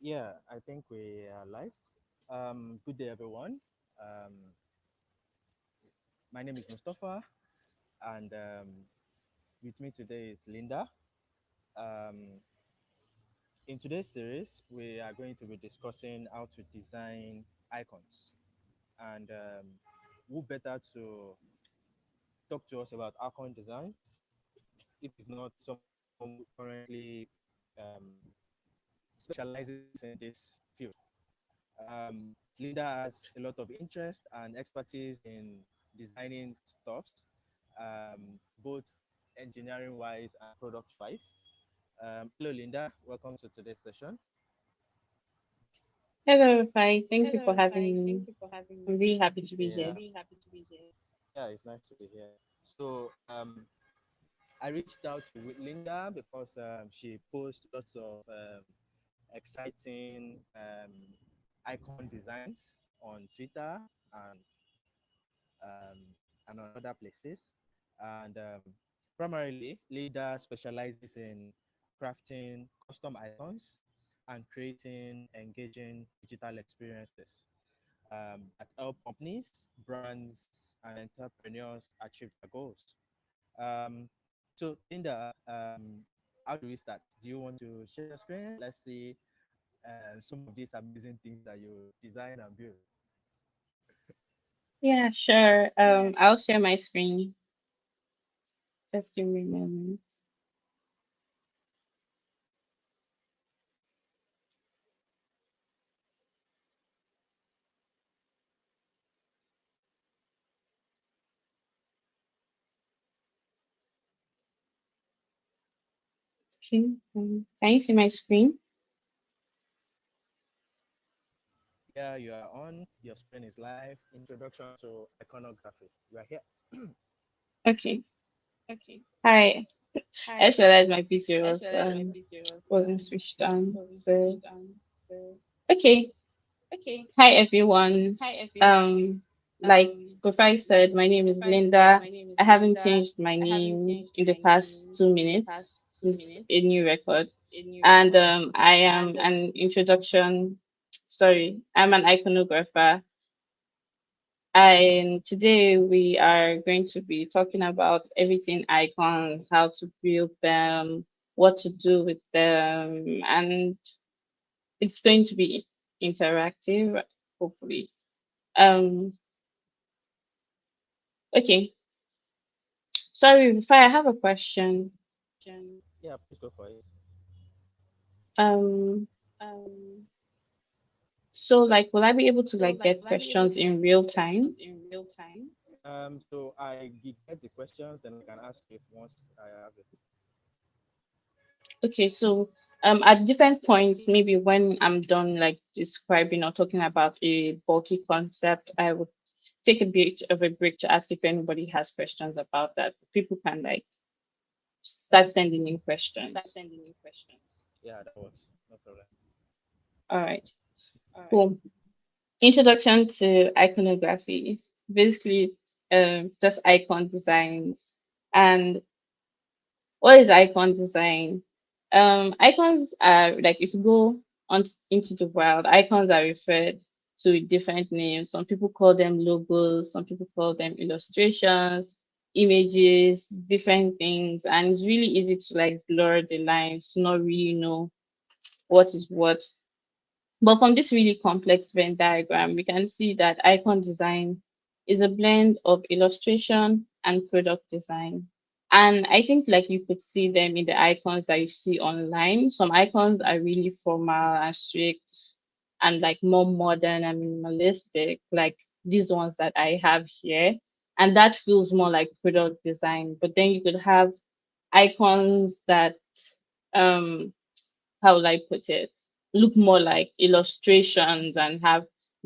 Yeah, I think we are live. Good day, everyone. Um, my name is Mustafa, and with me today is Linda. Um, in today's series, we are going to be discussing how to design icons, and who better to talk to us about icon designs if it's not someone who currently specializes in this field. Linda has a lot of interest and expertise in designing stuffs, both engineering wise and product wise. Hello, Linda. Welcome to today's session. Hello, Fi. Thank you for having me. I'm really happy to be Yeah, here. yeah, it's nice to be here. So, I reached out to Linda because she posts lots of exciting icon designs on Twitter and um, and on other places. And primarily, Leader specializes in crafting custom icons and creating engaging digital experiences that help companies, brands, and entrepreneurs achieve their goals. Um, so, Linda, how do we start? Do you want to share your screen? Let's see some of these amazing things that you design and build. Yeah, sure. I'll share my screen. Just give me a moment. Okay. Can you see my screen? Yeah, you are on. Your screen is live. Introduction to iconography. You are here. Okay. Hi. I just realized my picture wasn't switched on. So okay. Hi everyone. Um, like Profile said, my name is Linda. I haven't changed my name in the past 2 minutes. This is a new record, and I am an introduction. Sorry, I'm an iconographer, and today we are going to be talking about everything icons, how to build them, what to do with them, and it's going to be interactive, hopefully. Um, okay. Sorry, before I have a question. Yeah, please go for it. Um, so like, will I be able to like get questions in real time? So I get the questions, then I can ask you if once I have it. Okay, so at different points, maybe when I'm done like describing or talking about a bulky concept, I would take a bit of a break to ask if anybody has questions about that. People can like start sending in questions. Yeah, that works. No problem. All right, cool. Introduction to iconography. Basically, just icon designs. And what is icon design? Icons are like if you go on into the wild, icons are referred to with different names. Some people call them logos, some people call them illustrations, images, different things, and it's really easy to like blur the lines to not really know what is what. But from this really complex Venn diagram, we can see that icon design is a blend of illustration and product design. And I think like you could see them in the icons that you see online. Some icons are really formal and strict and like more modern and minimalistic, like these ones that I have here. And that feels more like product design. But then you could have icons that um how will I put it, look more like illustrations and have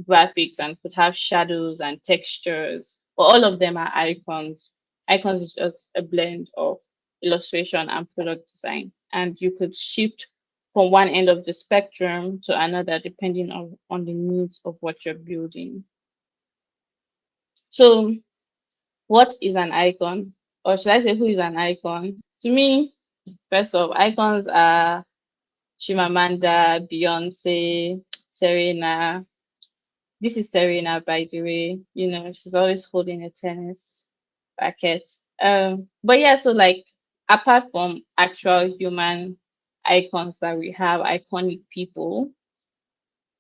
graphics and could have shadows and textures. But all of them are icons. Icons is just a blend of illustration and product design. And you could shift from one end of the spectrum to another depending on the needs of what you're building. So, what is an icon? Or should I say, who is an icon? To me, first off, icons are Chimamanda, Beyonce, Serena. This is Serena, by the way. You know, she's always holding a tennis racket. But yeah, so like apart from actual human icons that we have, iconic people,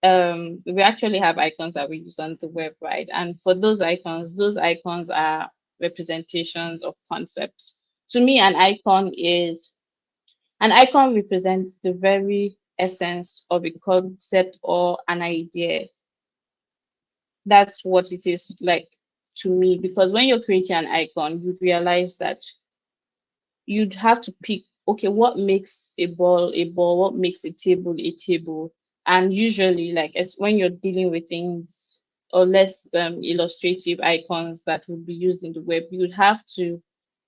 we actually have icons that we use on the web, right? And for those icons are representations of concepts. To me, an icon represents the very essence of a concept or an idea. That's what it is like to me. Because when you're creating an icon, you realize that you'd have to pick, okay, what makes a ball, what makes a table. And usually, like as when you're dealing with things or less illustrative icons that would be used in the web, you'd have to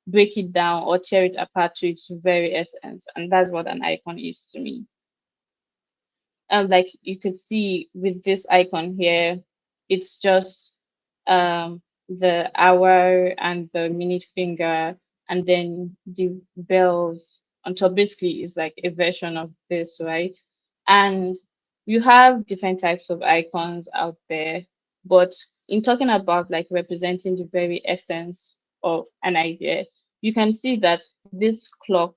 break it down or tear it apart to its very essence. And that's what an icon is to me. Like you could see with this icon here, it's just the hour and the minute finger, and then the bells on top. Basically is like a version of this, right? And you have different types of icons out there, but in talking about like representing the very essence of an idea, you can see that this clock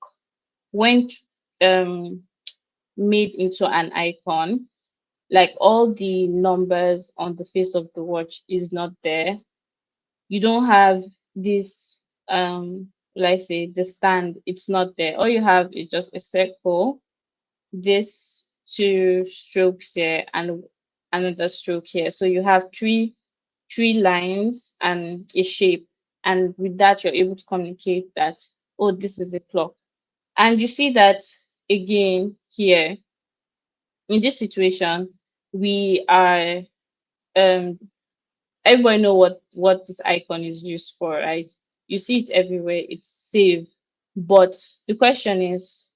went um made into an icon, like all the numbers on the face of the watch is not there. You don't have this let's say the stand, it's not there. All you have is just a circle, this two strokes here and another stroke here. So you have three lines and a shape. And with that you're able to communicate that, oh, this is a clock. And you see that again here in this situation, we are um everybody know what this icon is used for, right? You see it everywhere, it's save. But the question is,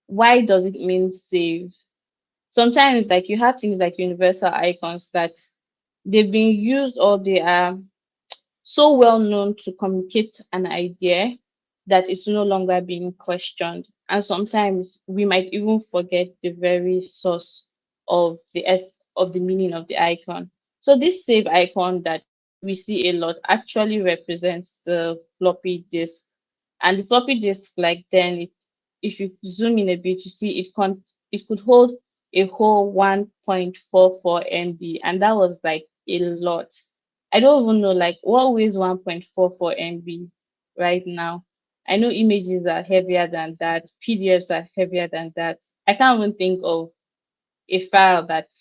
why does it mean save? Sometimes like you have things like universal icons that they've been used or they are so well known to communicate an idea that it's no longer being questioned. And sometimes we might even forget the very source of the meaning of the icon. So this save icon that we see a lot actually represents the floppy disk. And the floppy disk, like then it, if you zoom in a bit, you see it could hold a whole 1.44 MB, and that was like a lot. I don't even know like what weighs 1.44 MB right now. I know images are heavier than that, PDFs are heavier than that. I can't even think of a file that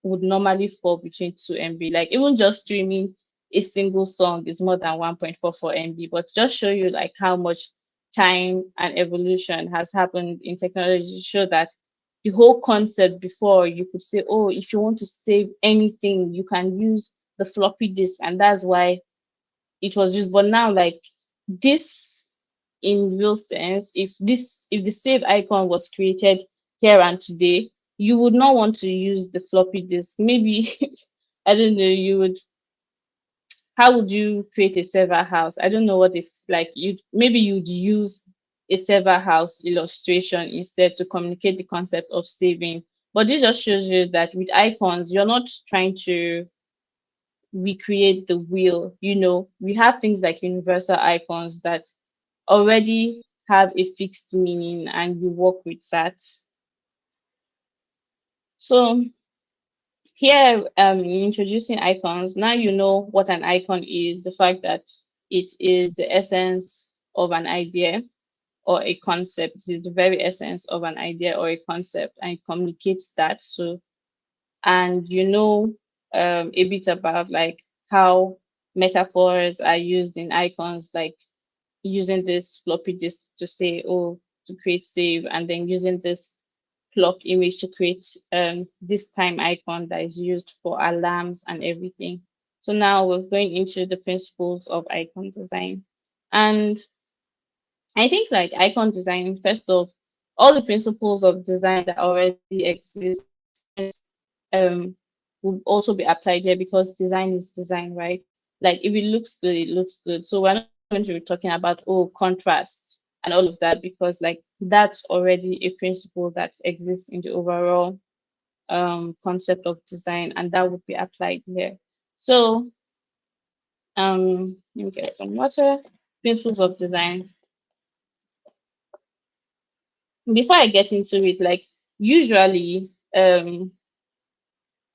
would normally fall between 2 MB. Like even just streaming a single song is more than 1.44 MB, but just show you like how much time and evolution has happened in technology to show that the whole concept before you could say, oh, if you want to save anything, you can use the floppy disk, and that's why it was used. But now, like this, in real sense, if the save icon was created here and today, you would not want to use the floppy disk. Maybe I don't know, you would, how would you create a server house? I don't know what it's like. You maybe you'd use a server house illustration instead to communicate the concept of saving. But this just shows you that with icons, you're not trying to recreate the wheel. You know, we have things like universal icons that already have a fixed meaning and you work with that. So here, in introducing icons, now you know what an icon is, the fact that it is the essence of an idea or a concept. It is the very essence of an idea or a concept, and it communicates that. So, and you know a bit about like how metaphors are used in icons, like using this floppy disk to say, oh, to create save, and then using this clock image to create this time icon that is used for alarms and everything. So now we're going into the principles of icon design. And I think like icon design, first of all the principles of design that already exist um will also be applied here because design is design, right? Like if it looks good, it looks good. So we're not going to be talking about, oh, contrast and all of that, because like that's already a principle that exists in the overall concept of design, and that would be applied here. So let me get some water. Principles of design. Before I get into it, like usually an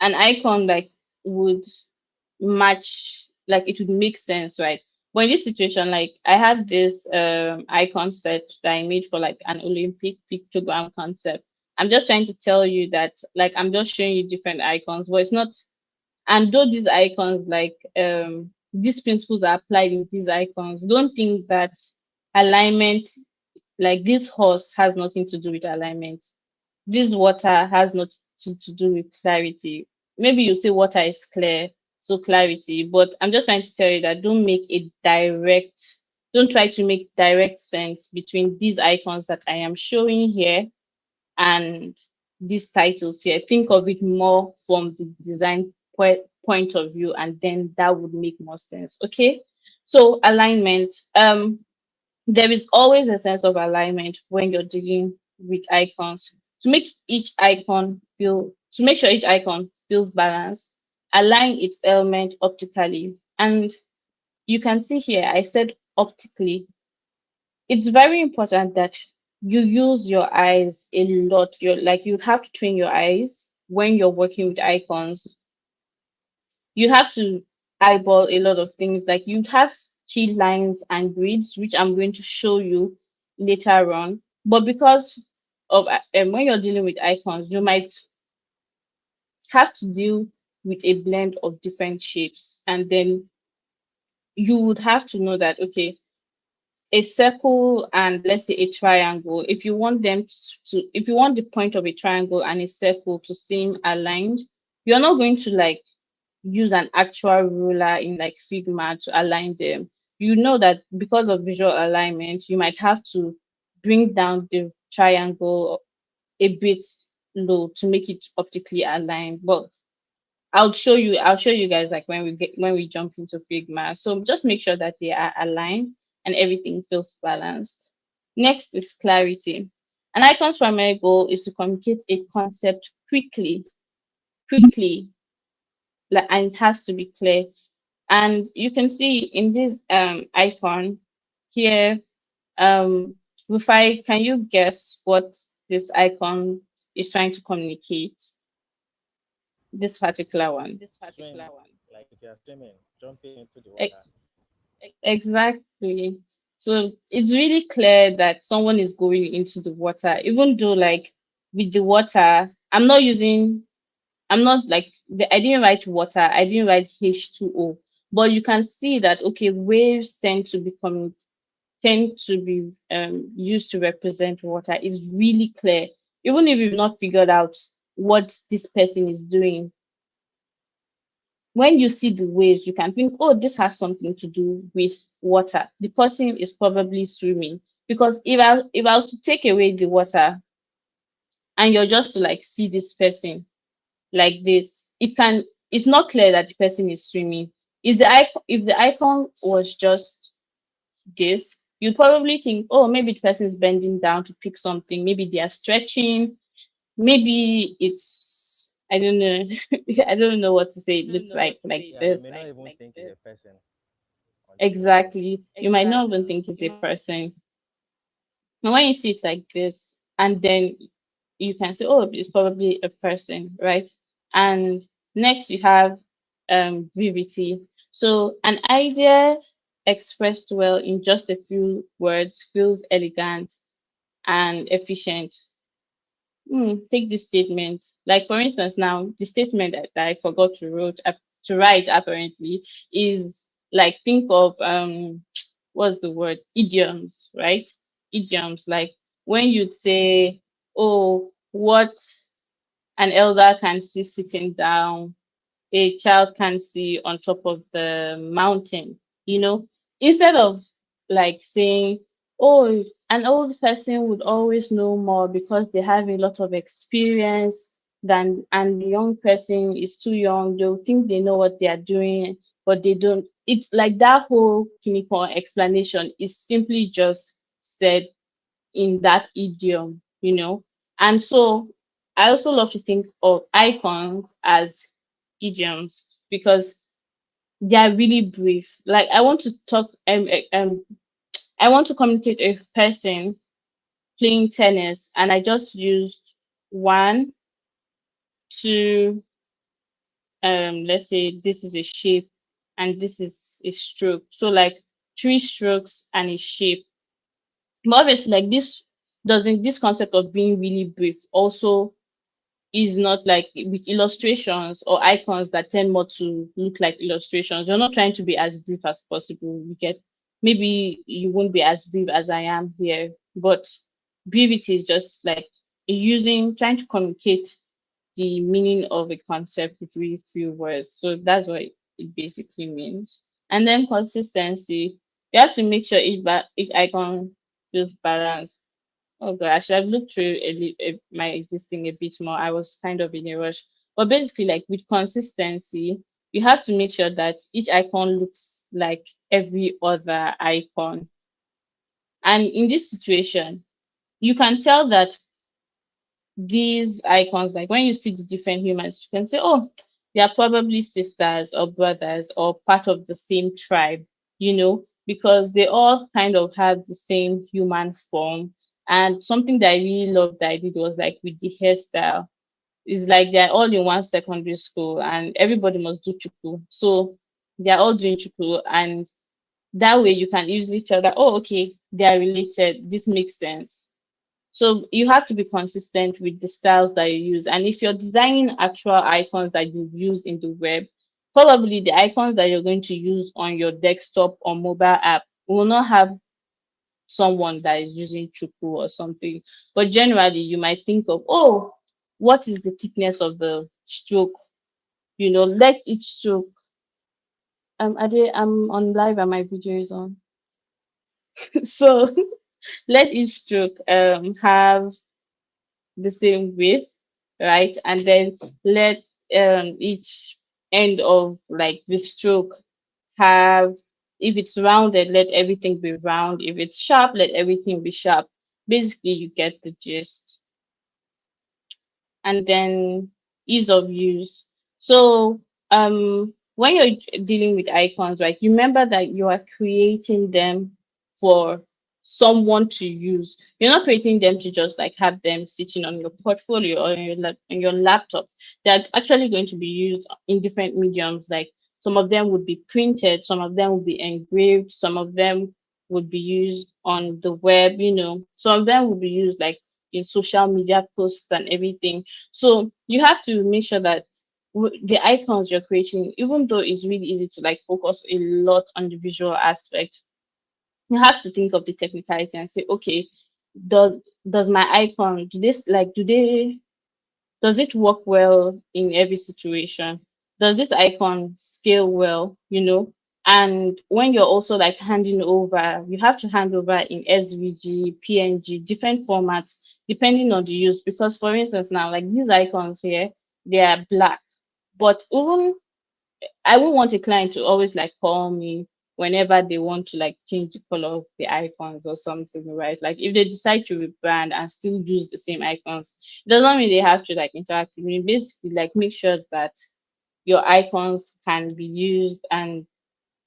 icon like would match, like it would make sense, right? But in this situation, like I have this icon set that I made for like an Olympic pictogram concept. I'm just trying to tell you that like I'm just showing you different icons, but it's not. And though these icons like these principles are applied in these icons, don't think that alignment, like this horse has nothing to do with alignment. This water has nothing to do with clarity. Maybe you say water is clear, so clarity, but I'm just trying to tell you that don't try to make direct sense between these icons that I am showing here and these titles here. Think of it more from the design point of view, and then that would make more sense. Okay. So alignment. There is always a sense of alignment when you're dealing with icons. To make sure each icon feels balanced, align its element optically. And you can see here, I said optically. It's very important that you use your eyes a lot. You have to train your eyes when you're working with icons. You have to eyeball a lot of things. Like you have key lines and grids, which I'm going to show you later on. But because of when you're dealing with icons, you might have to deal with a blend of different shapes, and then you would have to know that okay, a circle and let's say a triangle, if you want if you want the point of a triangle and a circle to seem aligned, you're not going to like use an actual ruler in like Figma to align them. You know that because of visual alignment, you might have to bring down the triangle a bit low to make it optically aligned. But I'll show you guys like when we jump into Figma. So just make sure that they are aligned and everything feels balanced. Next is clarity. An icon's primary goal is to communicate a concept quickly, like, and it has to be clear. And you can see in this icon here, Rufai, can you guess what this icon is trying to communicate? This particular one. Swim, like if you're swimming, jumping into the E- water. Exactly. So it's really clear that someone is going into the water, even though like with the water, I'm not like I didn't write water, I didn't write H2O, but you can see that okay, waves tend to be used to represent water. Is really clear. Even if you've not figured out what this person is doing, when you see the waves, you can think, oh, this has something to do with water. The person is probably swimming. Because if I was to take away the water and you're just to like see this person like this, it's not clear that the person is swimming. Is the icon If the icon was just this, you'd probably think, oh, maybe the person is bending down to pick something, maybe they are stretching, maybe it's I don't know. I don't know what to say. It looks like Yeah, you may this. not even think it's a person until Exactly. You might not even think it's a person. And when you see it like this, and then you can say, oh, it's probably a person, right? And next you have brevity. So an idea expressed well in just a few words feels elegant and efficient. Take this statement. Like for instance, now the statement that I forgot to write apparently is like think of what's the word? Idioms, right? Idioms like when you'd say, oh, what an elder can see sitting down, a child can see on top of the mountain, instead of like saying, oh, an old person would always know more because they have a lot of experience than, and the young person is too young, they'll think they know what they are doing, but they don't. It's like that whole clinical explanation is simply just said in that idiom, And so I also love to think of icons as idioms because they are really brief. Like I want to talk, I want to communicate a person playing tennis, and I just used one, two, let's say this is a shape and this is a stroke. So like three strokes and a shape. But obviously, like this concept of being really brief also is not like with illustrations or icons that tend more to look like illustrations. You're not trying to be as brief as possible. You get maybe you won't be as brief as I am here, but brevity is just like using trying to communicate the meaning of a concept with really few words. So that's what it basically means. And then consistency. You have to make sure each icon feels balanced. Oh gosh, I've looked through my this thing a bit more. I was kind of in a rush. But basically, like with consistency, you have to make sure that each icon looks like every other icon. And in this situation, you can tell that these icons, like when you see the different humans, you can say, oh, they are probably sisters or brothers or part of the same tribe, because they all kind of have the same human form. And something that I really loved that I did was like with the hairstyle. It's like they're all in one secondary school and everybody must do chuku. So they're all doing chuku, and that way you can easily tell that, oh, okay, they are related. This makes sense. So you have to be consistent with the styles that you use. And if you're designing actual icons that you use in the web, probably the icons that you're going to use on your desktop or mobile app will not have someone that is using Chuku or something. But generally, you might think of, oh, what is the thickness of the stroke? Let each stroke. I'm on live and my video is on. So let each stroke have the same width, right? And then let each end of like the stroke have, if it's rounded, let everything be round. If it's sharp, let everything be sharp. Basically, you get the gist. And then ease of use. So when you're dealing with icons, right, you remember that you are creating them for someone to use. You're not creating them to just like have them sitting on your portfolio or on your laptop. They're actually going to be used in different mediums. Like some of them would be printed, some of them would be engraved, some of them would be used on the web, some of them would be used like in social media posts and everything. So you have to make sure that the icons you're creating, even though it's really easy to like focus a lot on the visual aspect, you have to think of the technicality and say, okay, does does my icon do they does it work well in every situation? Does this icon scale well? And when you're also like handing over, you have to hand over in SVG, PNG, different formats, depending on the use. Because for instance, now like these icons here, they are black. But even I won't want a client to always like call me whenever they want to like change the color of the icons or something, right? Like if they decide to rebrand and still use the same icons, it doesn't mean they have to like interact with me. Basically, like make sure that your icons can be used and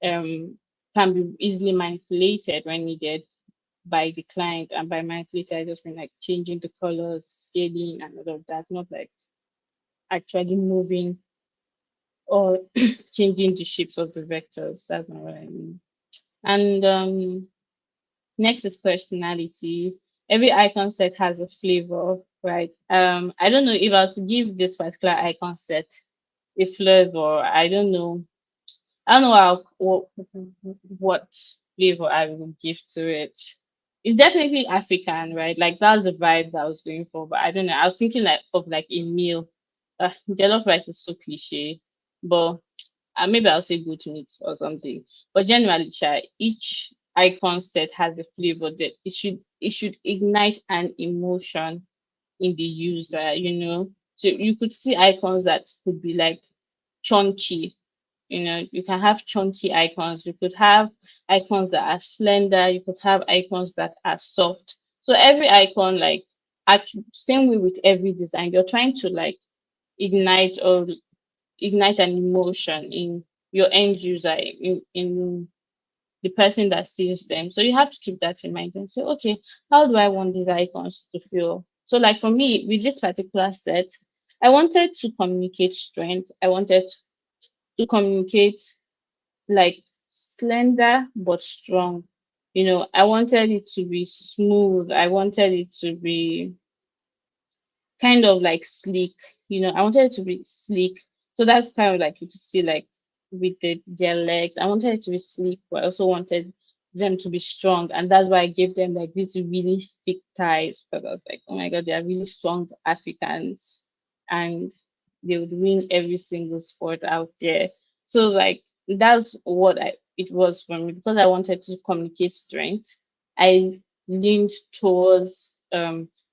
um can be easily manipulated when needed by the client. And by manipulated, I just mean like changing the colors, scaling, and all of that, not like actually moving or changing the shapes of the vectors. That's not what I mean. And next is personality. Every icon set has a flavor, right? I don't know if I was to give this particular icon set a flavor. I don't know what flavor I will give to it. It's definitely African, right? Like that's the vibe that I was going for. But I don't know. I was thinking like of like a meal. Jollof rice is so cliche, but maybe I'll say goat meat or something. But generally, each icon set has a flavor that it should ignite an emotion in the user. So you could see icons that could be like chunky. You can have chunky icons. You could have icons that are slender. You could have icons that are soft. So every icon, like, same way with every design, you're trying to like ignite or ignite an emotion in your end user, in the person that sees them. So you have to keep that in mind and say, okay, how do I want these icons to feel? So, like for me, with this particular set, I wanted to communicate strength. I wanted to communicate like slender but strong. I wanted it to be smooth. I wanted it to be kind of like sleek. I wanted it to be sleek. So that's kind of like you could see like with their legs. I wanted it to be sleek, but I also wanted them to be strong. And that's why I gave them like these really thick ties, because I was like, oh my god, they are really strong Africans and they would win every single sport out there. So like that's what it was for me, because I wanted to communicate strength. I leaned towards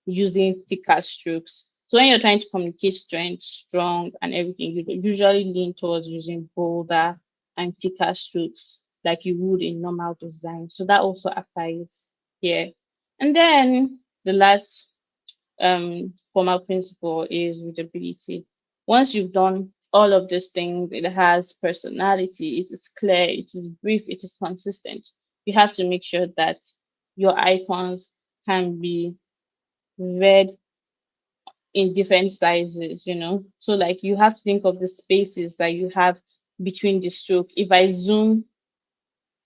using thicker strokes. So when you're trying to communicate strength, strong, and everything, you usually lean towards using bolder and thicker strokes like you would in normal design. So that also applies here. And then the last formal principle is readability. Once you've done all of these things, it has personality, it is clear, it is brief, it is consistent. You have to make sure that your icons can be read in different sizes. So like you have to think of the spaces that you have between the stroke. If I zoom,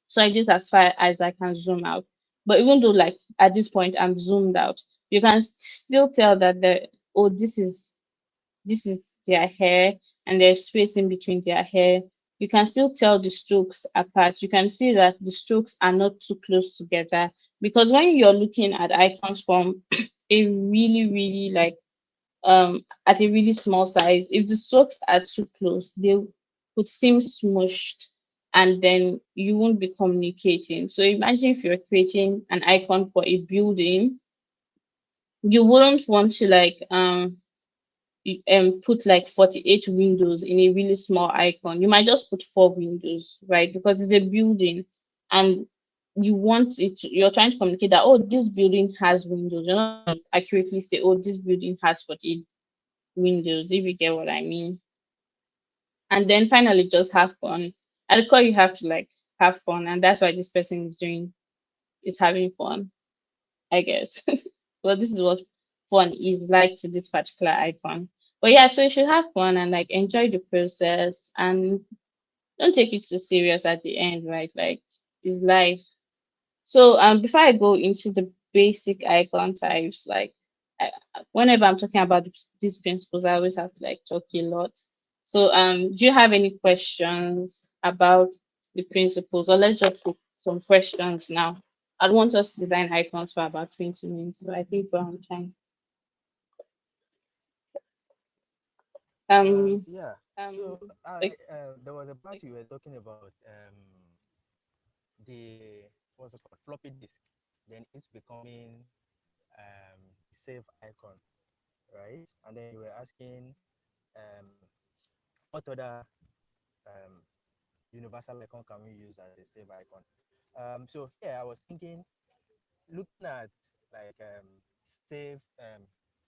so I just as far as I can zoom out. But even though like at this point I'm zoomed out, you can still tell that this is their hair, and there's space in between their hair. You can still tell the strokes apart. You can see that the strokes are not too close together, because when you're looking at icons from a really, really like at a really small size, if the strokes are too close, they would seem smushed, and then you won't be communicating. So imagine if you're creating an icon for a building, you wouldn't want to like put like 48 windows in a really small icon. You might just put 4 windows, right? Because it's a building, and you're trying to communicate that, oh, this building has windows. You're not trying to accurately say, oh, this building has 48 windows, if you get what I mean. And then finally, just have fun. At the core, you have to like have fun, and that's why this person is having fun, I guess. Well, this is what fun is like to this particular icon. But yeah, so you should have fun and like enjoy the process, and don't take it too serious at the end, right? Like, it's life. So before I go into the basic icon types, like I, whenever I'm talking about these principles, I always have to like talk a lot. So do you have any questions about the principles, or let's just put some questions now? I want us to design icons for about 20 minutes, so I think we're on time. Um, Yeah. So like, there was a part you were talking about the what's it called, floppy disk. Then it's becoming the save icon, right? And then you were asking um, what other um, universal icon can we use as a save icon? So here I was thinking, looking at like save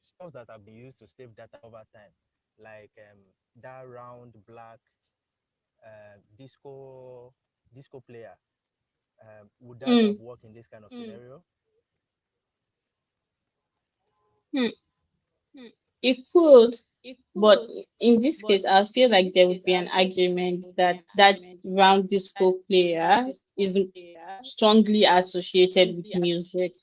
stuff that have been used to save data over time, like that round black disco player. Would that have mm, worked in this kind of scenario? hmm, it could, but in this case, I feel like there would be an argument that that round disco player is strongly associated with music.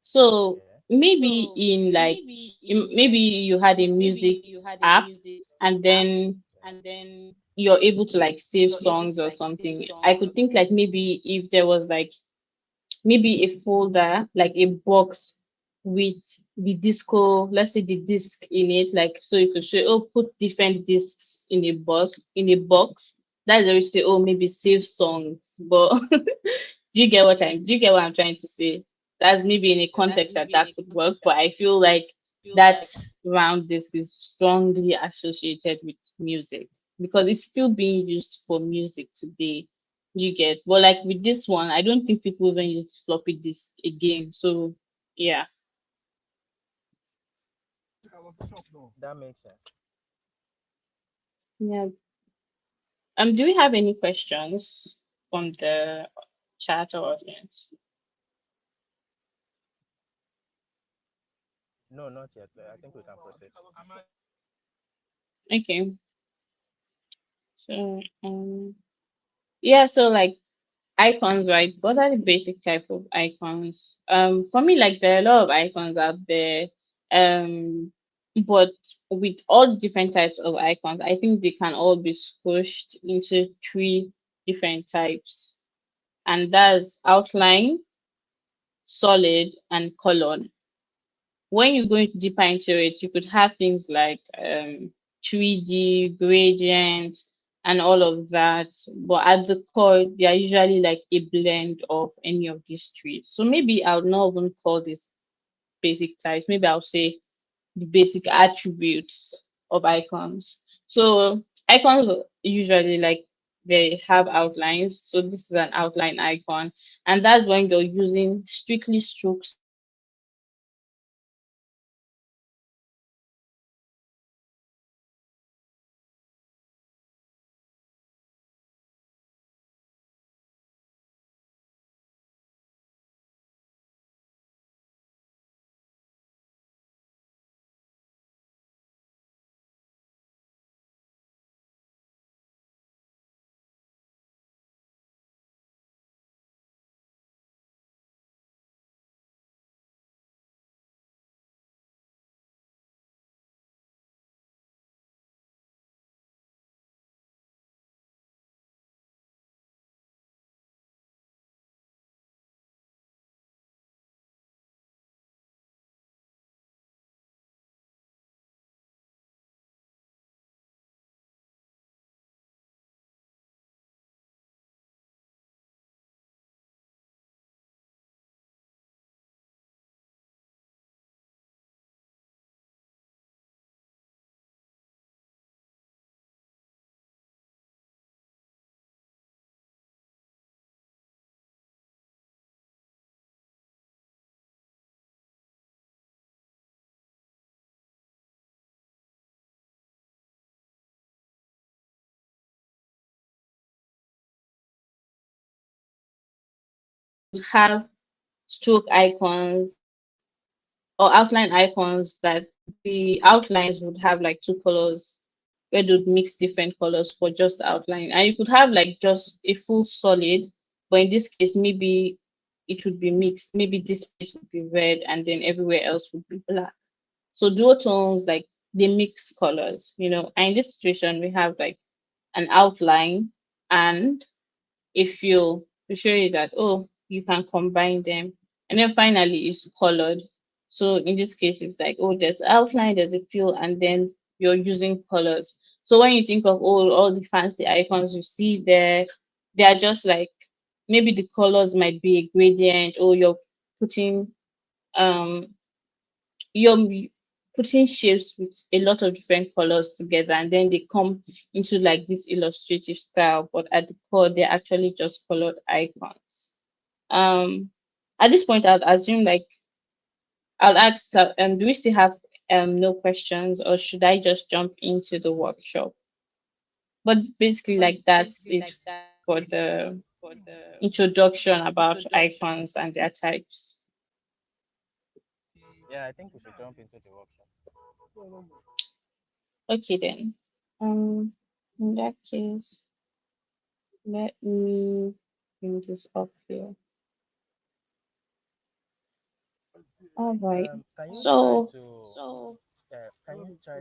So Okay. maybe maybe you had a music app, and then Okay. you're able to like save songs or something. I could think like maybe if there was like maybe a folder, like a box with the disco, let's say the disc in it, like so you could say, oh, put different discs in a box. That's where you say, oh, maybe save songs. But do you get what I'm trying to say? That's maybe in a context that could work, but I feel like that round disc is strongly associated with music, because it's still being used for music today. You get, but like with this one, I don't think people even use floppy disk again. So yeah, That makes sense. yeah. Do we have any questions from the chat or audience? No, not yet. I think we can proceed. Okay, so yeah, so like icons, right? What are the basic type of icons? For me, like there are a lot of icons out there. But with all the different types of icons, I think they can all be squished into three different types, and that's outline, solid, and color. When you go deeper into it, you could have things like 3D, gradient, and all of that. But at the core, they are usually like a blend of any of these three. So maybe I would not even call this basic types. Maybe I'll say the basic attributes of icons. So icons usually like they have outlines. So this is an outline icon, and that's when you're using strictly strokes have stroke icons or outline icons that the outlines would have like two colors where they would mix different colors for just outline. And you could have like just a full solid, but in this case, maybe it would be mixed. Maybe this place would be red and then everywhere else would be black. So duotones, like they mix colors, And in this situation, we have like an outline and a feel to show you that, oh, you can combine them. And then finally it's colored. So in this case, it's like, oh, there's outline, there's a feel, and then you're using colors. So when you think of all the fancy icons you see there, they are just like maybe the colors might be a gradient, or putting um you're putting shapes with a lot of different colors together, and then they come into like this illustrative style, but at the core they're actually just colored icons. um at this point I'll assume like I'll ask do we still have no questions, or should I just jump into the workshop? But basically like that's it for the introduction about icons and their types. Yeah, I think we should jump into the workshop. Okay then. In that case, let me bring this up here. All right. Can you try So,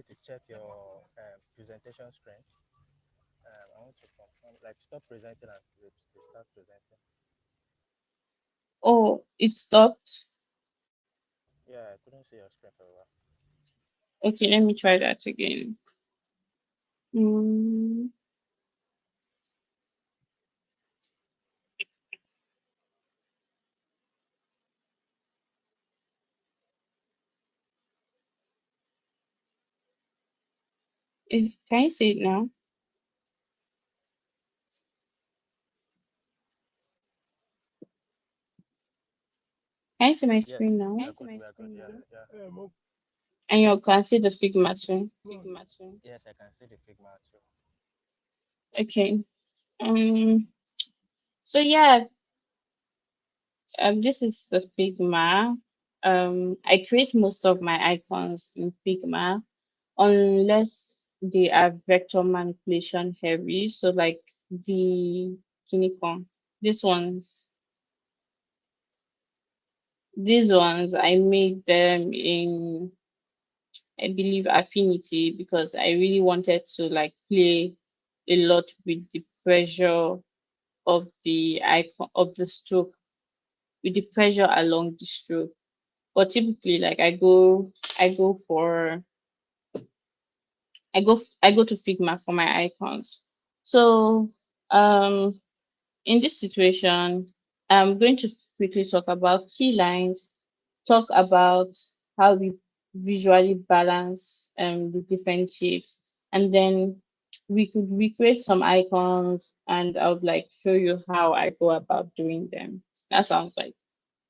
to check your presentation screen? I want to confirm, like stop presenting and restart presenting. oh, it stopped. Yeah, I couldn't see your screen for a while. Okay, let me try that again. Mm, can you see it now? Can you see my screen Yes, now? we are good. We are good. Yeah, yeah. And you can see the Figma too. Yes, I can see the Figma too. Okay. Um. So yeah, this is the Figma. I create most of my icons in Figma unless they are vector manipulation heavy. So like the Kinikon, this ones, these ones I made them in, I believe, Affinity, because I really wanted to like play a lot with the pressure of the icon of the stroke, with the pressure along the stroke. But typically, like I go for I go to Figma for my icons. So um in this situation, I'm going to quickly talk about key lines, talk about how we visually balance the different shapes, and then we could recreate some icons, and I would like show you how I go about doing them. That sounds like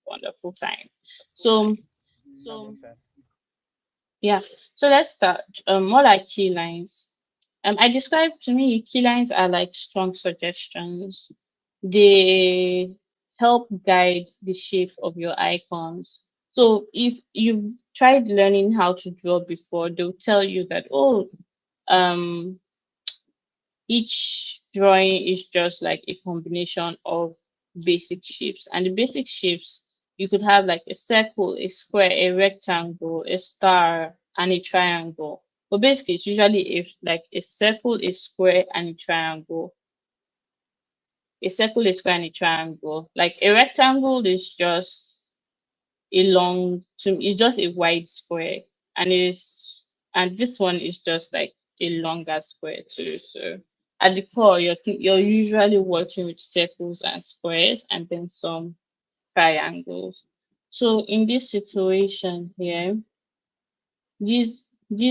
wonderful time. So That makes sense. yeah, so let's start. More like key lines. I describe, to me, key lines are like strong suggestions. They help guide the shape of your icons. So if you've tried learning how to draw before, they'll tell you that, oh, um, each drawing is just like a combination of basic shapes. And the basic shapes, you could have like a circle, a square, a rectangle, a star, and a triangle. But basically, it's usually if like a circle, a square, and a triangle. A circle, a square, and a triangle. Like a rectangle is just a long, to it's just a wide square, and and this one is just like a longer square too. So at the core, you're usually working with circles and squares, and then some triangles. So in this situation here, these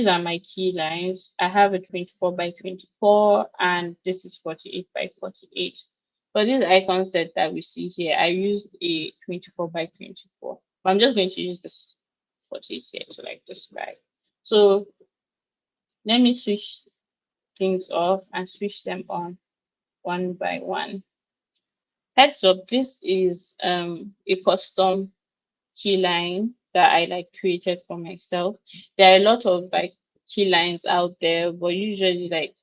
are my key lines. I have a 24 by 24, and this is 48 by 48. For this icon set that we see here, I used a 24 by 24. But I'm just going to use this 48 here to like describe. So let me switch things off and switch them on one by one. Heads up, this is a custom key line that I like created for myself. There are a lot of like key lines out there, but usually like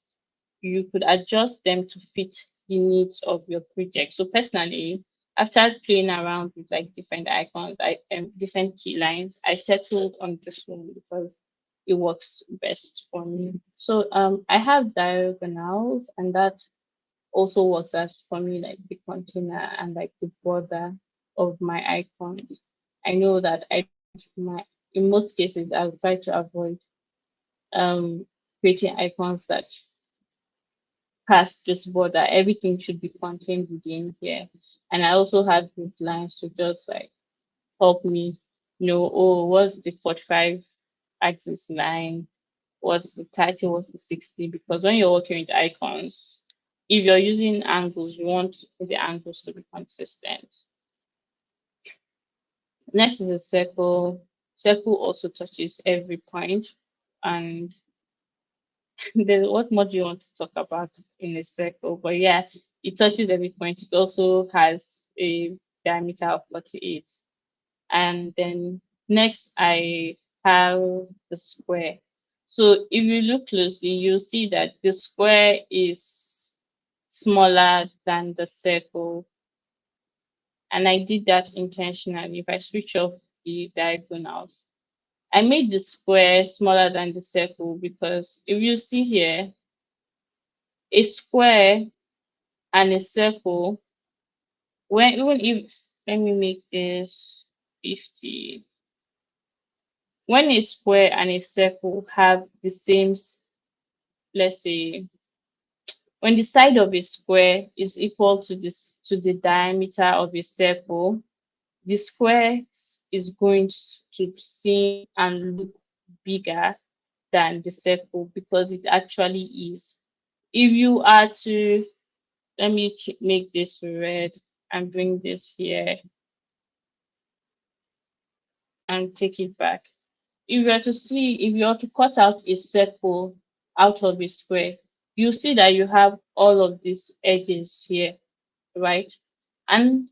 you could adjust them to fit the needs of your project. So personally, after playing around with like different icons, different key lines, I settled on this one because it works best for me. So I have diagonals, and that also works as for me like the container and like the border of my icons. I know that I don't my in most cases I'll try to avoid creating icons that pass this border. Everything should be contained within here. And I also have these lines to just like help me know, oh, what's the 45 axis line, what's the 30, what's the 60, because when you're working with icons, if you're using angles, you want the angles to be consistent. Next is a circle. Circle also touches every point. And then what more do you want to talk about in a circle? But yeah, it touches every point. It also has a diameter of 48. And then next I have the square. So if you look closely, you'll see that the square is smaller than the circle. And I did that intentionally. If I switch off the diagonals, I made the square smaller than the circle because if you see here, a square and a circle, when even if, let me make this 50, when a square and a circle have the same, let's say, when the side of a square is equal to this to the diameter of a circle, the square is going to seem and look bigger than the circle because it actually is. If you are to, let me make this red and bring this here. and take it back. If you are to cut out a circle out of a square, you see that you have all of these edges here, right? And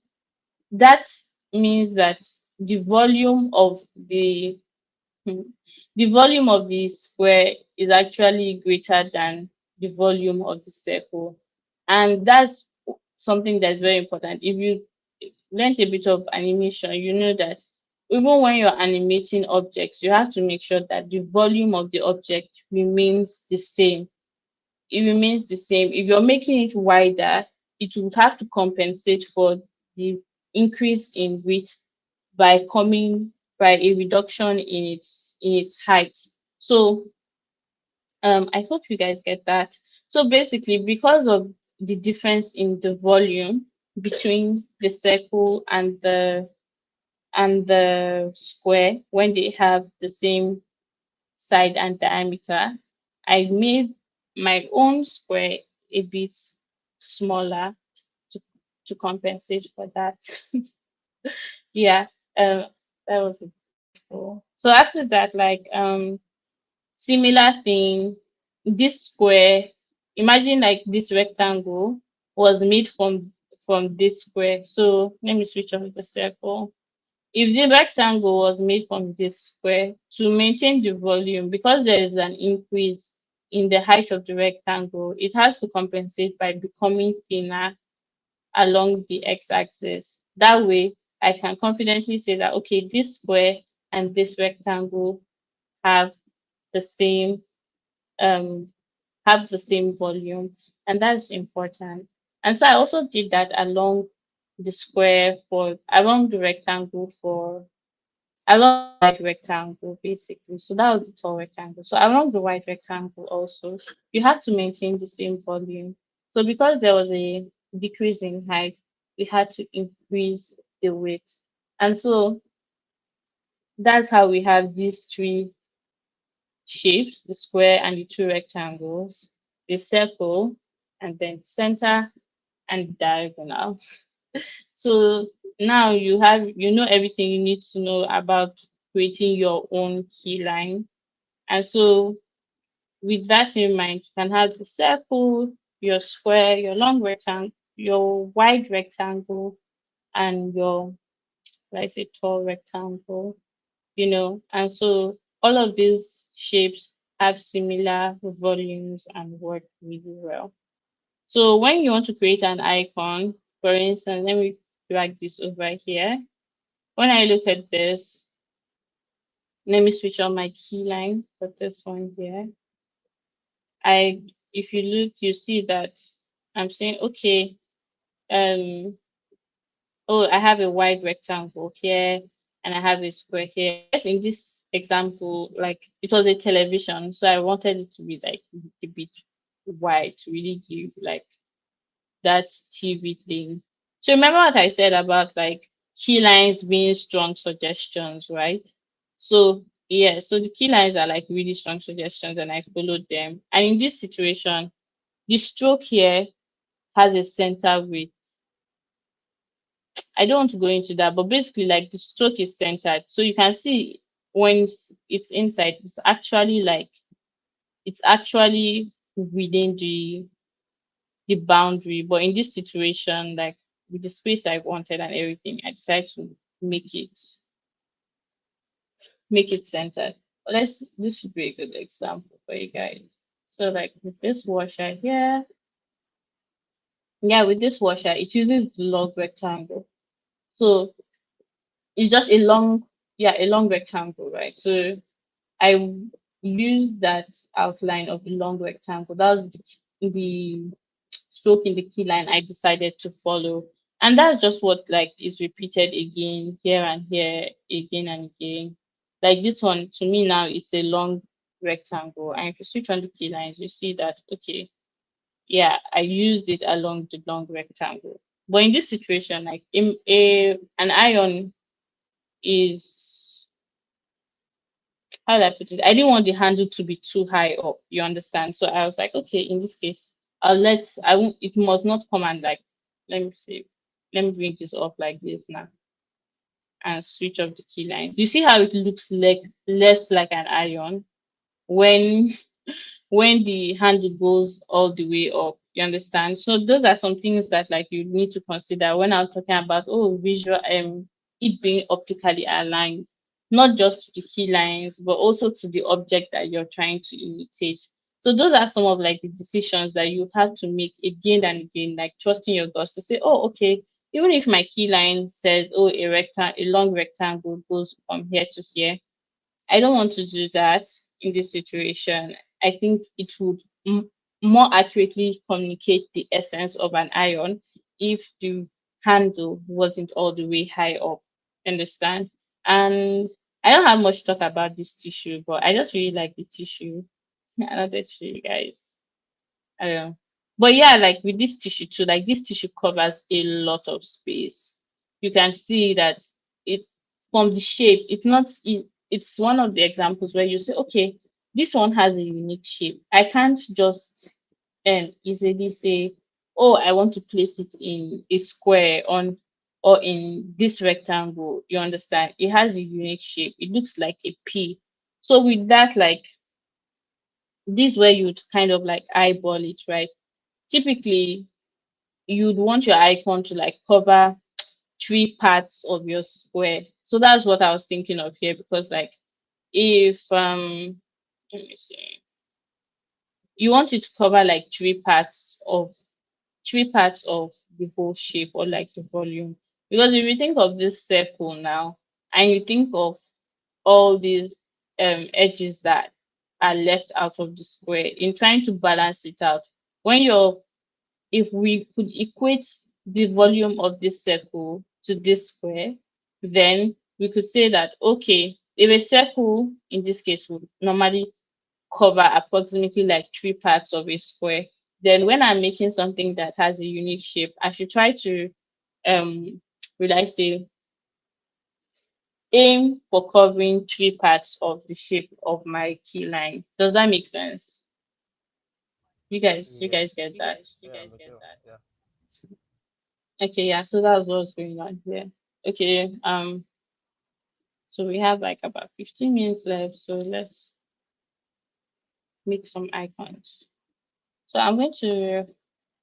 that means that the volume of the Hmm. the volume of the square is actually greater than the volume of the circle. And that's something that's very important. If you learned a bit of animation, you know that even when you're animating objects, you have to make sure that the volume of the object remains the same. It remains the same. If you're making it wider, it would have to compensate for the increase in width by a reduction in its height. So I hope you guys get that. So basically, because of the difference in the volume between the circle and the square when they have the same side and diameter, I made my own square a bit smaller to, to compensate for that. Yeah, that was it. So after that, like similar thing, this square, imagine like this rectangle was made from this square. So let me switch off the circle. If the rectangle was made from this square, to maintain the volume, because there is an increase in the height of the rectangle, it has to compensate by becoming thinner along the x-axis. That way, I can confidently say that, okay, this square and this rectangle have the same um volume, and that's important. And so I also did that along the square for along the rectangle for along the wide rectangle basically. So that was the tall rectangle. So along the wide rectangle also, you have to maintain the same volume. So because there was a decrease in height, we had to increase the width. And so that's how we have these three shapes: the square and the two rectangles, the circle, and then center and diagonal. So now you know everything you need to know about creating your own key line. And so with that in mind, you can have the circle, your square, your long rectangle, your wide rectangle, and your, like say, tall rectangle, and so all of these shapes have similar volumes and work really well. So when you want to create an icon, for instance, let me drag this over here. When I look at this, let me switch on my key line for this one here. I If you look, you see that I'm saying, okay, um oh, I have a wide rectangle here and I have a square here. I guess in this example, like it was a television, so I wanted it to be like a bit wide to really give like that TV thing. So remember what I said about like key lines being strong suggestions, right? So yeah, so the key lines are like really strong suggestions and I followed them. And in this situation, the stroke here has a center width. I don't want to go into that, but basically, like the stroke is centered. So you can see when it's inside, it's actually within the boundary. But in this situation, like with the space I wanted and everything, I decided to make it make it centered. But this should be a good example for you guys. So like with this washer here, yeah, with this washer, it uses the log rectangle. So it's just a long rectangle, right? So I used that outline of the long rectangle. That was the stroke in the key line I decided to follow. And that's just what like is repeated again, here and here, again and again. Like this one, to me now, it's a long rectangle. And if you switch on the key lines, you see that, okay, yeah, I used it along the long rectangle. But in this situation, like an iron is, how do I put it? I didn't want the handle to be too high up. You understand? So I was like, okay, in this case, I won't. It must not come and like. Let me see. Let me bring this up like this now. and switch off the key lines. You see how it looks like less like an iron when the handle goes all the way up. You understand? So those are some things that like you need to consider when I'm talking about visual it being optically aligned, not just to the key lines, but also to the object that you're trying to imitate. So those are some of like the decisions that you have to make again and again, like trusting your guts to say, oh, okay, even if my key line says, oh, a long rectangle goes from here to here, I don't want to do that in this situation. I think it would more accurately communicate the essence of an iron if the handle wasn't all the way high up. Understand? And I don't have much to talk about this tissue, but I just really like the tissue. Another tissue, guys. Um, but yeah, like with this tissue too, like this tissue covers a lot of space. You can see that it from the shape, it's one of the examples where you say, okay, this one has a unique shape. I can't just easily say, oh, I want to place it in a square on or in this rectangle. You understand? It has a unique shape. It looks like a P. So with that, like this where you'd kind of like eyeball it, right? Typically you'd want your icon to like cover three parts of your square. So that's what I was thinking of here, because like if let me see, you want it to cover like three parts of the whole shape or like the volume. Because if you think of this circle now and you think of all these edges that are left out of the square in trying to balance it out, when you're if we could equate the volume of this circle to this square, then we could say that, okay, if a circle in this case would normally cover approximately like three parts of a square, then when I'm making something that has a unique shape, I should try to, would I say, aim for covering three parts of the shape of my key line. Does that make sense? You guys Yes. get that? Yeah, I'm with you. Yeah. Okay, yeah, so that's what's going on here. Okay, so we have like about 15 minutes left, so let's make some icons. So I'm going to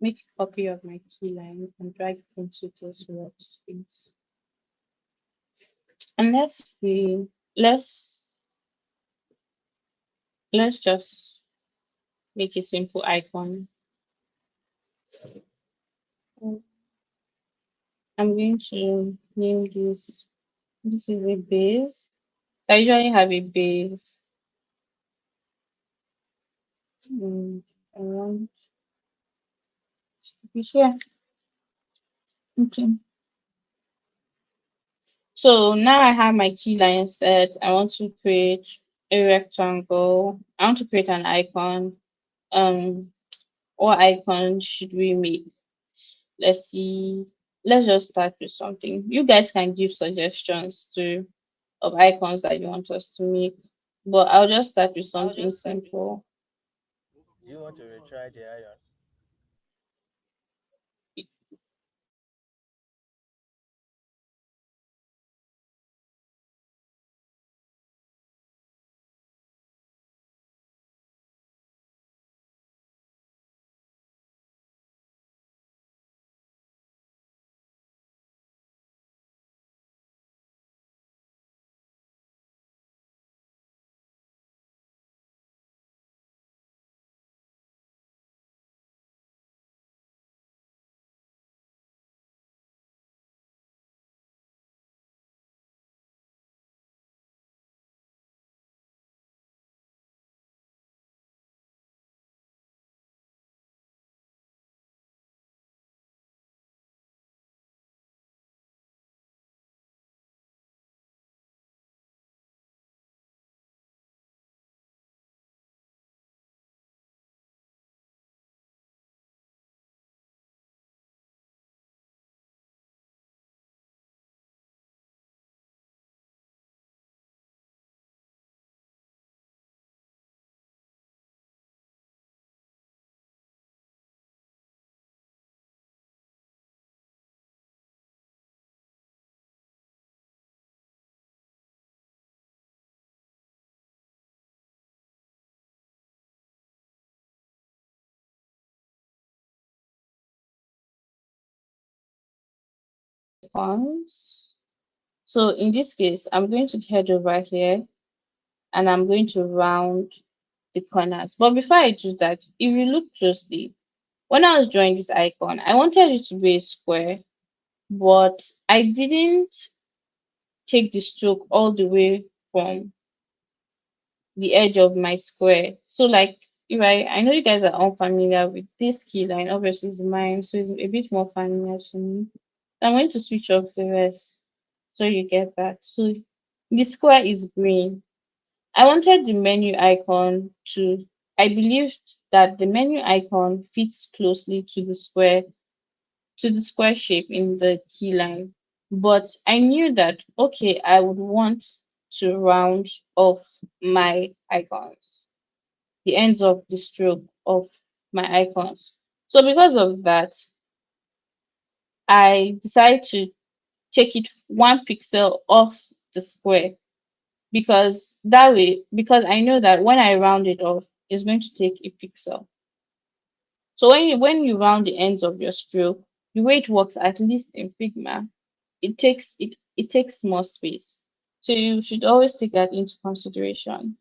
make a copy of my key line and drag it into this workspace. And let's just make a simple icon. I'm going to name this is a base. I usually have a base. I want to be here. Okay. So now I have my key line set. I want to create a rectangle. I want to create an icon. Um, what icon should we make? Let's see. Let's just start with something. You guys can give suggestions to of icons that you want us to make, but I'll just start with something simple. Do you want to retry the iron? icons. So in this case, I'm going to head over here and I'm going to round the corners. But before I do that, if you look closely, when I was drawing this icon, I wanted it to be a square, but I didn't take the stroke all the way from the edge of my square. So like if I know you guys are unfamiliar with this key line, obviously it's mine, so it's a bit more familiar to me. I'm going to switch off the rest so you get that. So the square is green. I wanted the menu icon to, I believed that the menu icon fits closely to the square shape in the key line. But I knew that, okay, I would want to round off my icons, the ends of the stroke of my icons. So because of that, I decided to take it 1 pixel off the square, because that way, because I know that when I round it off, it's going to take a pixel. So when you round the ends of your stroke, the way it works, at least in Figma, it takes more space. So you should always take that into consideration.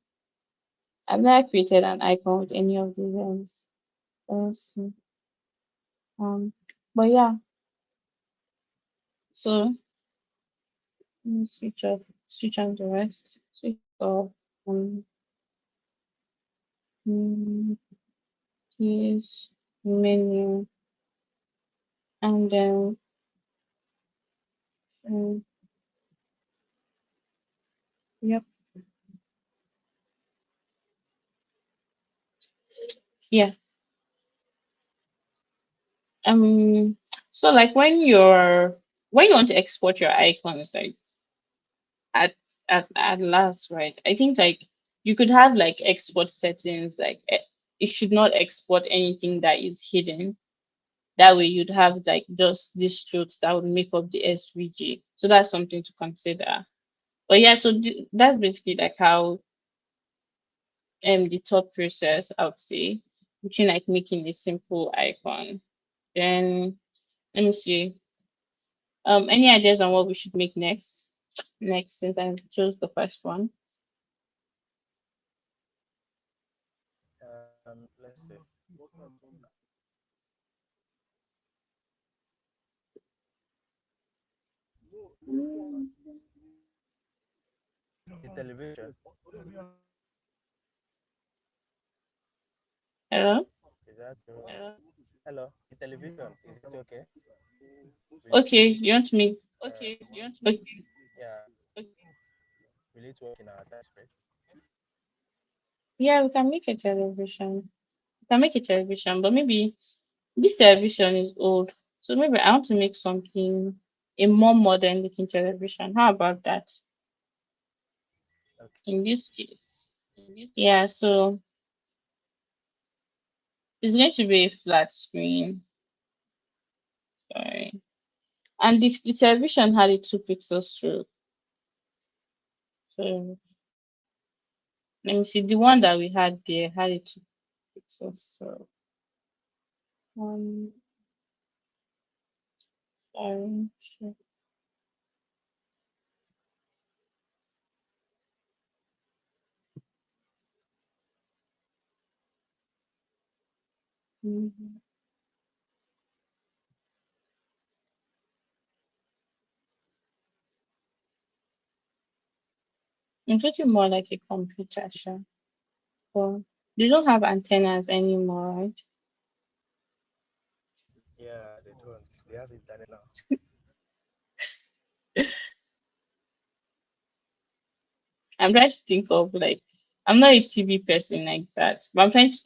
I've never created an icon with any of these ends. Also, um, but yeah, so let me switch on the rest. Switch off um mm, use menu and then um, yep, yeah. Um so like when you want to export your icons, like at at last, right? I think like you could have like export settings, like it should not export anything that is hidden. That way you'd have like just these strokes that would make up the SVG. So that's something to consider. But yeah, so that's basically like how the thought process, I would say, between like making a simple icon. Then let me see. Any ideas on what we should make next? Next, since I chose the first one. Let's see. Mm, The television. hello. Is that hello? The television. Is it okay? Will it Okay, you want me? Okay. yeah, will it work in our time space? Yeah, we can make a television. We can make a television, but maybe this television is old. So maybe I want to make something a more modern looking television. How about that? Okay. In this case. Yeah, so it's going to be a flat screen. Sorry. And the television had a 2 pixel stroke. So let me see. The one that we had there had a 2 pixel stroke. Um, sorry. Sure. Mhm. It's looking more like a computer, sure. So they don't have antennas anymore, right? Yeah, they don't. They have internet now. I'm trying to think of like I'm not a TV person like that, but I'm trying to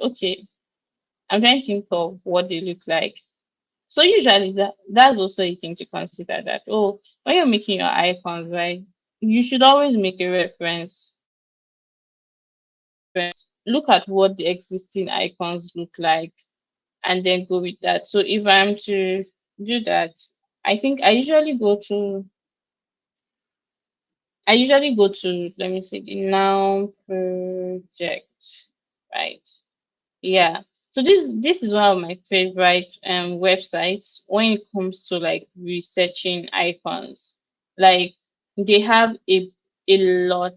think of what they look like. So usually that's also a thing to consider, that oh, when you're making your icons, right, you should always make a reference. Look at what the existing icons look like and then go with that. So if I'm to do that, I think I usually go to, let me see, the now project, right? Yeah. So this is one of my favorite websites when it comes to like researching icons. Like they have a lot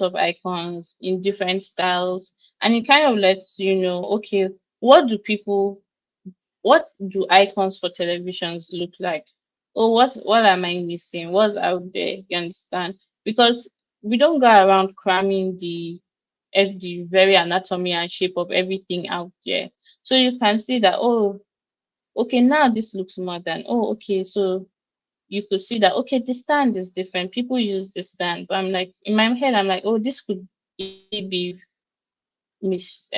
of icons in different styles, and it kind of lets you know, okay, what do people what do icons for televisions look like? Oh, what am I missing? What's out there? You understand? Because we don't go around cramming the very anatomy and shape of everything out there. So you can see that, oh, okay, now this looks modern. Oh, okay, so you could see that, okay, the stand is different. People use the stand, but I'm like, in my head, I'm like, oh, this could easily mis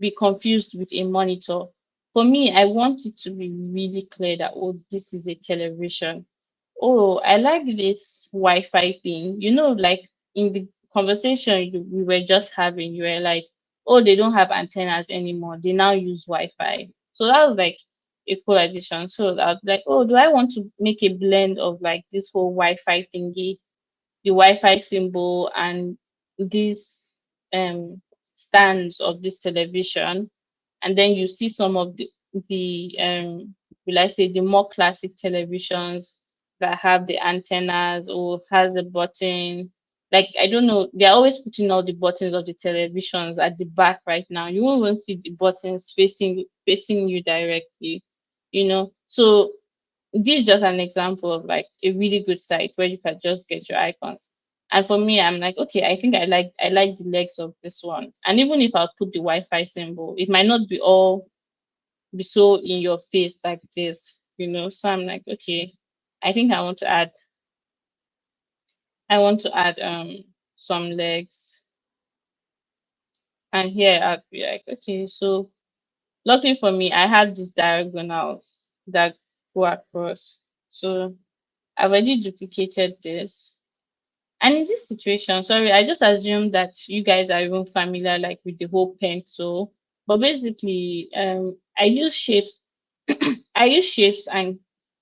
be confused with a monitor. For me, I want it to be really clear that, oh, this is a television. Oh, I like this Wi-Fi thing. You know, like in the conversation we were just having, you were like, oh, they don't have antennas anymore. They now use Wi-Fi. So that was like a cool addition. So I was like, oh, do I want to make a blend of like this whole Wi-Fi thingy, the Wi-Fi symbol, and these stands of this television, and then you see some of the will I say the more classic televisions that have the antennas or has a button. Like I don't know, they're always putting all the buttons of the televisions at the back right now. You won't even see the buttons facing you directly, you know. So this is just an example of like a really good site where you can just get your icons. And for me, I'm like, okay, I think I like the legs of this one. And even if I put the Wi-Fi symbol, it might not be so in your face like this, you know. So I'm like, okay, I think I want to add some legs. And here I'd be like, okay, so luckily for me, I have these diagonals that go across. So I've already duplicated this. And in this situation, sorry, I just assume that you guys are even familiar like with the whole pencil. But basically, I use shapes and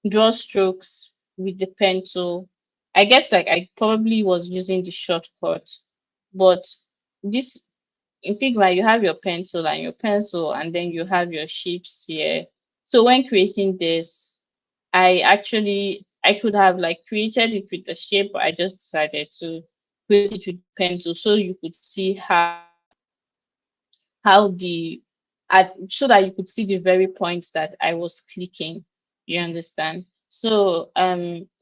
draw strokes with the pencil. I guess like I probably was using the shortcut, but this in Figma you have your pencil and your pencil, and then you have your shapes here. So when creating this, I could have like created it with the shape, but I just decided to create it with the pencil so you could see how the so that you could see the very points that I was clicking. You understand? So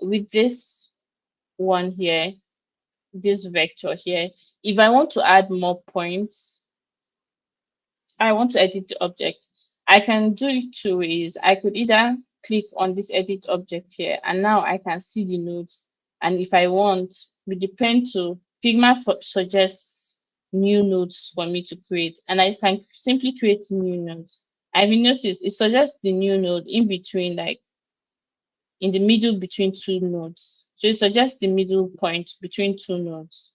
with this one here, this vector here, if I want to add more points, I want to edit the object, I can do it two ways. I could either click on this edit object here, and now I can see the nodes. And if I want, with the pen tool, Figma suggests new nodes for me to create, and I can simply create new nodes. I've noticed it suggests the new node in between, like in the middle between two nodes. So it suggests the middle point between two nodes.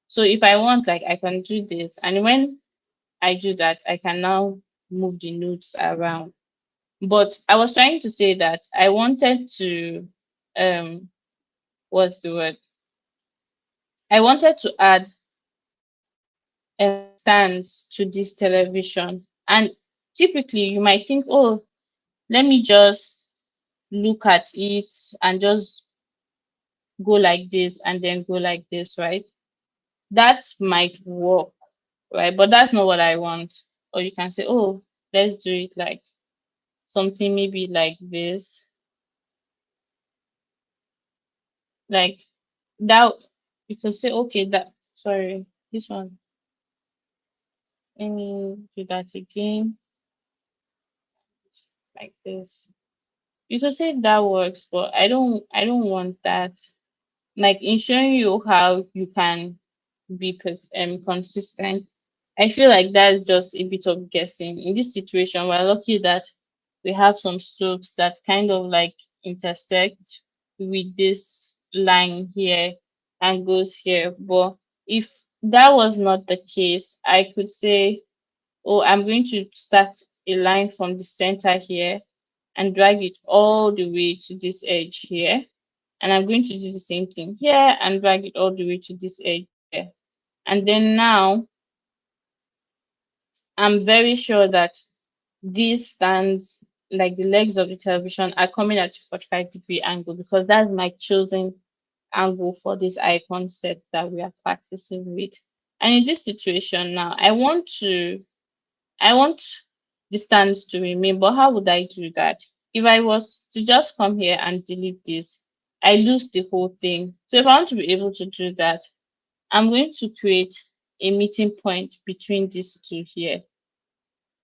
So if I want, like I can do this, and when I do that, I can now move the nodes around. But I was trying to say that I wanted to, um, what's the word? I wanted to add stands to this television. And typically you might think, oh, let me just look at it and just go like this and then go like this, right? That might work, right? But that's not what I want. Or you can say, oh, let's do it like something maybe like this, like that. You could say, okay, that, sorry, this one, let me do that again, like this. You could say that works, but I don't want that. Like in showing you how you can be consistent, I feel like that's just a bit of guessing. In this situation, we're lucky that we have some strokes that kind of like intersect with this line here and goes here. But if that was not the case, I could say, oh, I'm going to start a line from the center here and drag it all the way to this edge here. And I'm going to do the same thing here and drag it all the way to this edge here. And then now I'm very sure that these stands, like the legs of the television, are coming at a 45-degree angle because that's my chosen angle for this icon set that we are practicing with. And in this situation now, I want the stands to remain, but how would I do that? If I was to just come here and delete this, I lose the whole thing. So if I want to be able to do that, I'm going to create a meeting point between these two here.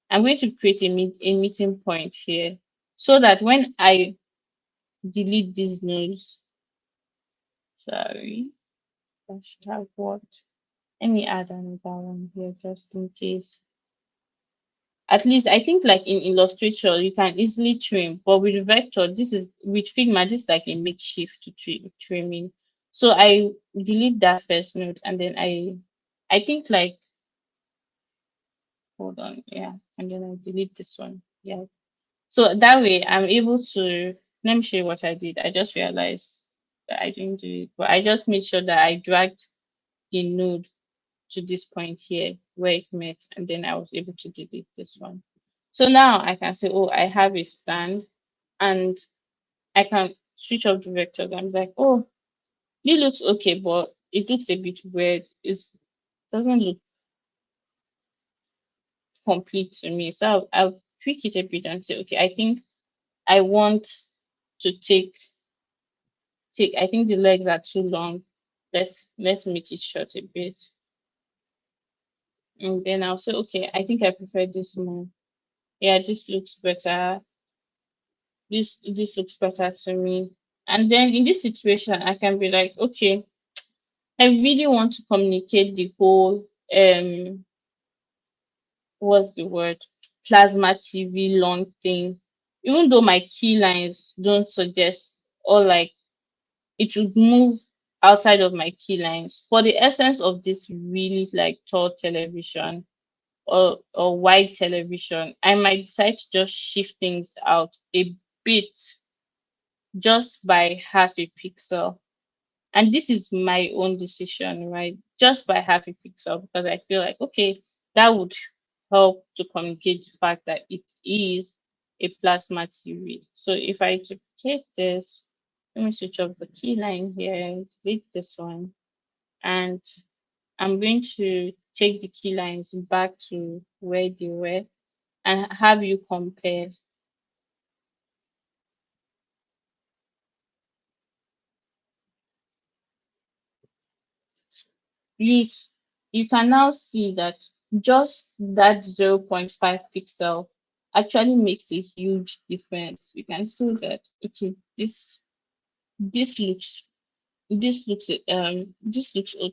I'm going to create a meeting point here so that when I delete these nodes, sorry, that should have worked. Let me add another one here just in case. At least I think like in Illustrator you can easily trim, but with vector, this is with Figma, this is like a makeshift to trimming. So I delete that first node and then I think like, hold on, yeah, and then I delete this one. Yeah. So that way I'm able to, let me show you what I did. I just realized that I didn't do it, but I just made sure that I dragged the node to this point here where it met, and then I was able to delete this one. So now I can say, oh, I have a stand, and I can switch off the vectors. I'm like, oh, it looks okay, but it looks a bit weird. It doesn't look complete to me. So I'll tweak it a bit and say, okay, I think I want to take. I think the legs are too long. Let's make it short a bit, and then I'll say, okay, I think I prefer this more. Yeah, this looks better. This looks better to me. And then in this situation, I can be like, okay, I really want to communicate the whole what's the word, plasma TV long thing. Even though my key lines don't suggest, or like it would move outside of my key lines. For the essence of this really like tall television or wide television, I might decide to just shift things out a bit just by half a pixel. And this is my own decision, right? Just by half a pixel, because I feel like, okay, that would help to communicate the fact that it is a plasma TV. So if I duplicate this, let me switch off the key line here, delete this one, and I'm going to take the key lines back to where they were and have you compare. Use You can now see that just that zero point 0.5 pixel actually makes a huge difference. You can see that, okay, this looks this looks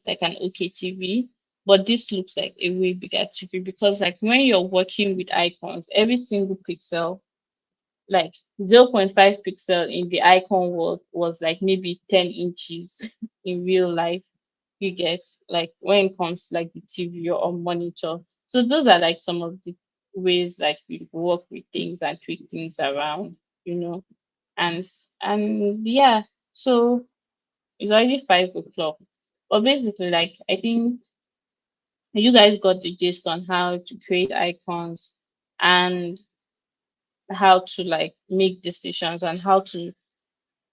like an okay TV, but this looks like a way bigger TV, because like when you're working with icons, every single pixel, like zero point 0.5 pixel in the icon world was like maybe 10 inches in real life. You get, like when it comes to like the TV or monitor. So those are like some of the ways like we work with things and tweak things around, you know. And yeah, so it's already 5 o'clock. But basically, like I think you guys got the gist on how to create icons and how to like make decisions and how to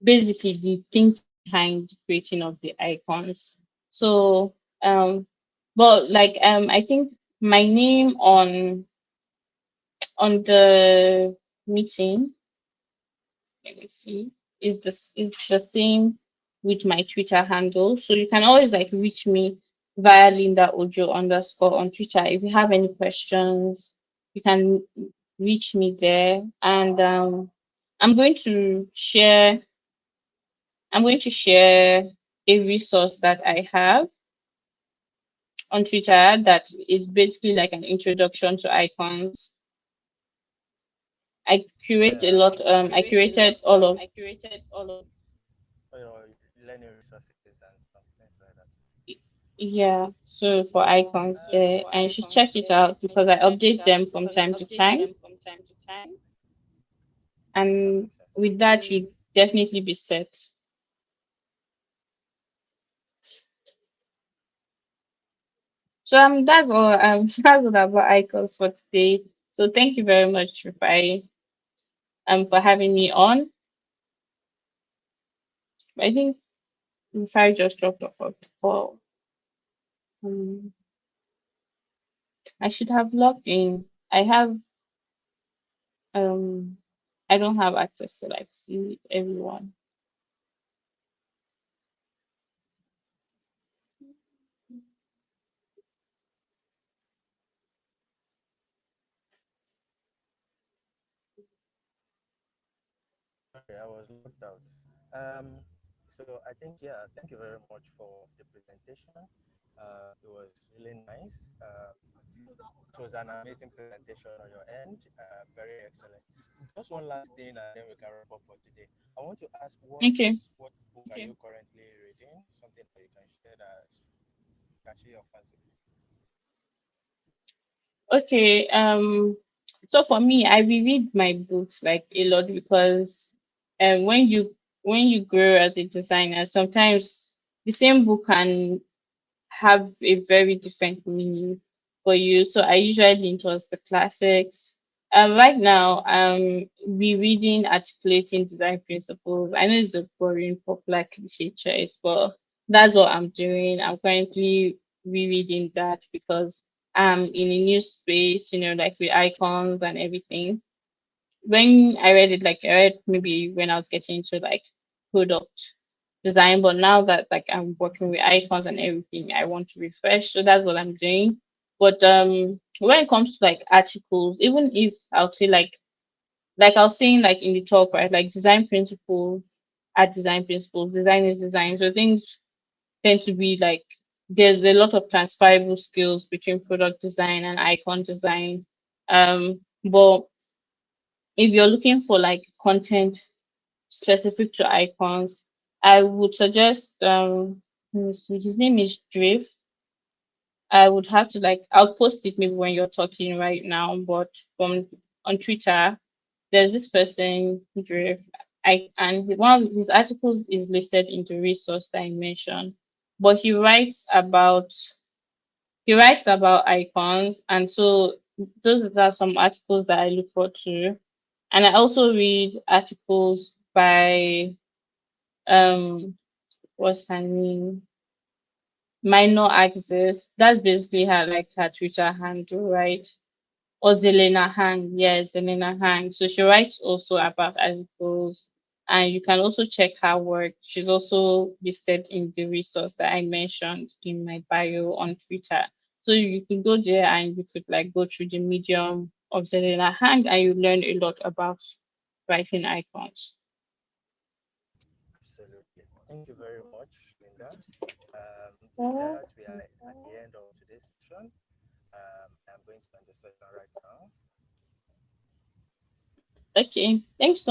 basically the thinking behind the creating of the icons. So but like I think my name on the meeting, let me see, is the same with my Twitter handle. So you can always like reach me via Linda Ojo underscore on Twitter. If you have any questions, you can reach me there. And I'm going to share I'm going to share a resource that I have on Twitter that is basically like an introduction to icons. I curate a Yeah, lot. I curated all of, learning resources and some things like that. yeah. So for icons there, and you should check it out because I update them from time to time. That And makes sense. with that, you definitely be set. So that's all that's all about icons for today. So thank you very much for having me on. I think if I just dropped off for um I should have logged in. Um I don't have access to like see everyone. Sorry, I was locked out. Um, so I think, yeah, thank you very much for the presentation. It was really nice. It was an amazing presentation on your end. Very excellent. Just one last thing, and then we can wrap up for today. I want to ask, Okay. what book are you currently reading? Something that you can share that catchy your fancy. Okay. So for me, I reread my books like a lot because when you grow as a designer, sometimes the same book can have a very different meaning for you. So I usually lean towards the classics. Right now, I'm rereading Articulating Design Principles. I know it's a boring, popular cliche choice, but that's what I'm doing. I'm currently rereading that because I'm in a new space, like with icons and everything. When I read it, like I read maybe when I was getting into like product design, but now that like I'm working with icons and everything, I want to refresh. So that's what I'm doing. But when it comes to like articles, even if I would say like I was saying like in the talk, right? Like design principles are design principles, design is design. So things tend to be like there's a lot of transferable skills between product design and icon design. But if you're looking for like content specific to icons, I would suggest let me see, his name is Drive. I would have to like I'll post it maybe when you're talking right now, but from on Twitter, there's this person, Drive. One of his articles is listed in the resource that I mentioned. But he writes about icons, and so those are some articles that I look for too. And I also read articles by um what's her name? Minor Access. That's basically her Twitter handle, right? Or Zelena Hang. Yeah, Zelena Hang. So she writes also about articles, and you can also check her work. She's also listed in the resource that I mentioned in my bio on Twitter. So you could go there and you could like go through the medium of Zelena Hang and you learn a lot about writing icons. Absolutely. Thank you very much, Linda. With Oh, that, we are at the end of today's session. I am going to end the session right now. okay. Thanks so